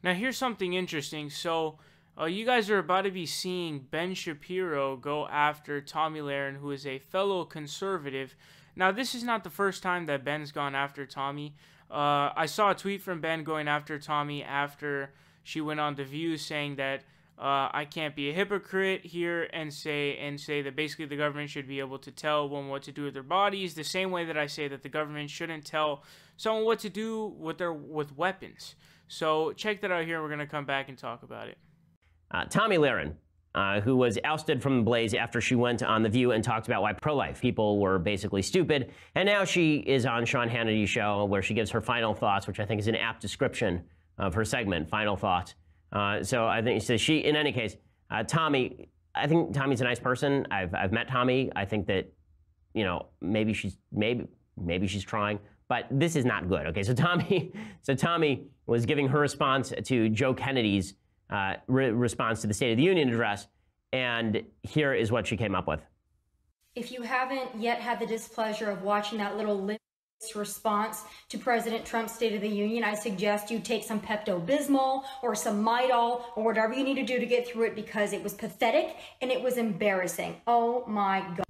Now, here's something interesting. So, you guys are about to be seeing Ben Shapiro go after Tomi Lahren, who is a fellow conservative. Now, this is not the first time that Ben's gone after Tomi. I saw a tweet from Ben going after Tomi after she went on The View saying that I can't be a hypocrite here and say that basically the government should be able to tell one what to do with their bodies, the same way that I say that the government shouldn't tell someone what to do with weapons. So check that out here. We're going to come back and talk about it. Tomi Lahren, who was ousted from the Blaze after she went on The View and talked about why pro-life people were basically stupid. And now she is on Sean Hannity's show where she gives her final thoughts, which I think is an apt description of her segment, Final Thoughts. So I think so she, in any case, Tomi, I think Tomi's a nice person. I've met Tomi. I think that, you know, maybe she's trying, but this is not good. Okay, so Tomi was giving her response to Joe Kennedy's response to the State of the Union address, and here is what she came up with. If you haven't yet had the displeasure of watching that little response to President Trump's State of the Union, I suggest you take some Pepto-Bismol or some Midol or whatever you need to do to get through it, because it was pathetic and it was embarrassing. Oh my God.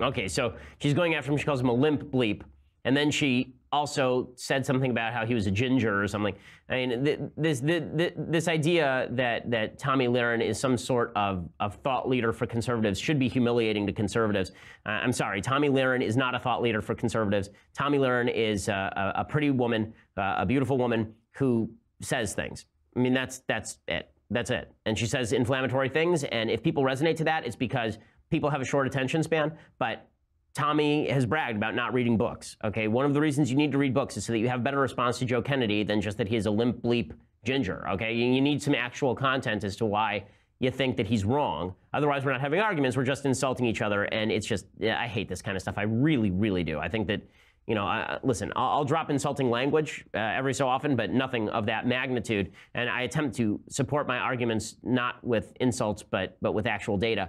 Okay, so she's going after him. She calls him a limp bleep. And then she also said something about how he was a ginger or something. I mean, this idea that Tomi Lahren is some sort of thought leader for conservatives should be humiliating to conservatives. I'm sorry, Tomi Lahren is not a thought leader for conservatives. Tomi Lahren is a pretty woman, a beautiful woman who says things. I mean, that's it. That's it. And she says inflammatory things, and if people resonate to that, it's because people have a short attention span. But Tomi has bragged about not reading books, okay? One of the reasons you need to read books is so that you have a better response to Joe Kennedy than just that he is a limp bleep ginger, okay? You need some actual content as to why you think that he's wrong. Otherwise, we're not having arguments, we're just insulting each other, and it's just, I hate this kind of stuff. I really, really do. I think that, you know, listen, I'll drop insulting language every so often, but nothing of that magnitude, and I attempt to support my arguments not with insults, but with actual data.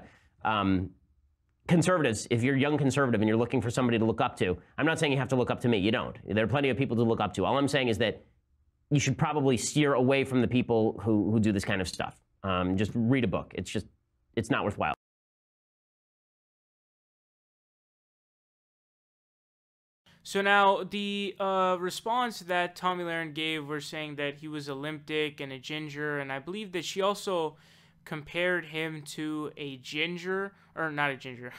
Conservatives, if you're a young conservative and you're looking for somebody to look up to, I'm not saying you have to look up to me. You don't. There are plenty of people to look up to. All I'm saying is that you should probably steer away from the people who do this kind of stuff. Just read a book. It's not worthwhile. So now the response that Tomi Lahren gave were saying that he was a limp dick and a ginger, and I believe that she also compared him to a ginger, or not a ginger,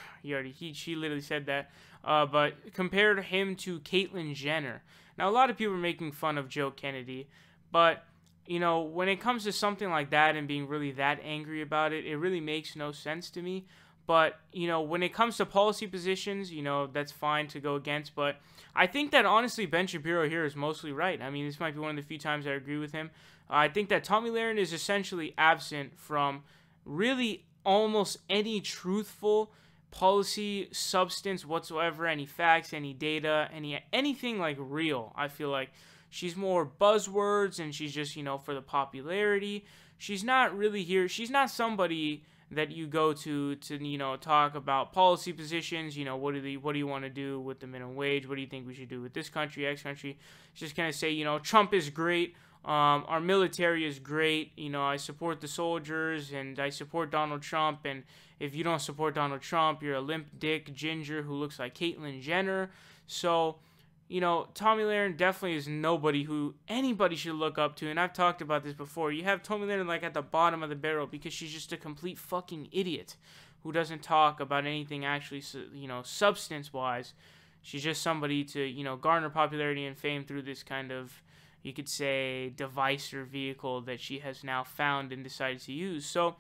she literally said that, but compared him to Caitlyn Jenner. Now, a lot of people are making fun of Joe Kennedy, but, you know, when it comes to something like that and being really that angry about it, it really makes no sense to me. But, you know, when it comes to policy positions, you know, that's fine to go against. But I think that, honestly, Ben Shapiro here is mostly right. I mean, this might be one of the few times I agree with him. I think that Tomi Lahren is essentially absent from really almost any truthful policy substance whatsoever, any facts, any data, anything like real. I feel like she's more buzzwords and she's just, you know, for the popularity. She's not really here. She's not somebody that you go to you know, talk about policy positions. You know, what do you want to do with the minimum wage? What do you think we should do with this country, X country? She's just gonna say, you know, Trump is great. Our military is great. You know, I support the soldiers and I support Donald Trump. And if you don't support Donald Trump, you're a limp dick ginger who looks like Caitlyn Jenner. So, you know, Tomi Lahren definitely is nobody who anybody should look up to. And I've talked about this before. You have Tomi Lahren like at the bottom of the barrel because she's just a complete fucking idiot who doesn't talk about anything actually, you know, substance-wise. She's just somebody to, you know, garner popularity and fame through this kind of, you could say, device or vehicle that she has now found and decided to use. So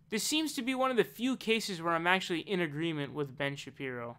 this seems to be one of the few cases where I'm actually in agreement with Ben Shapiro.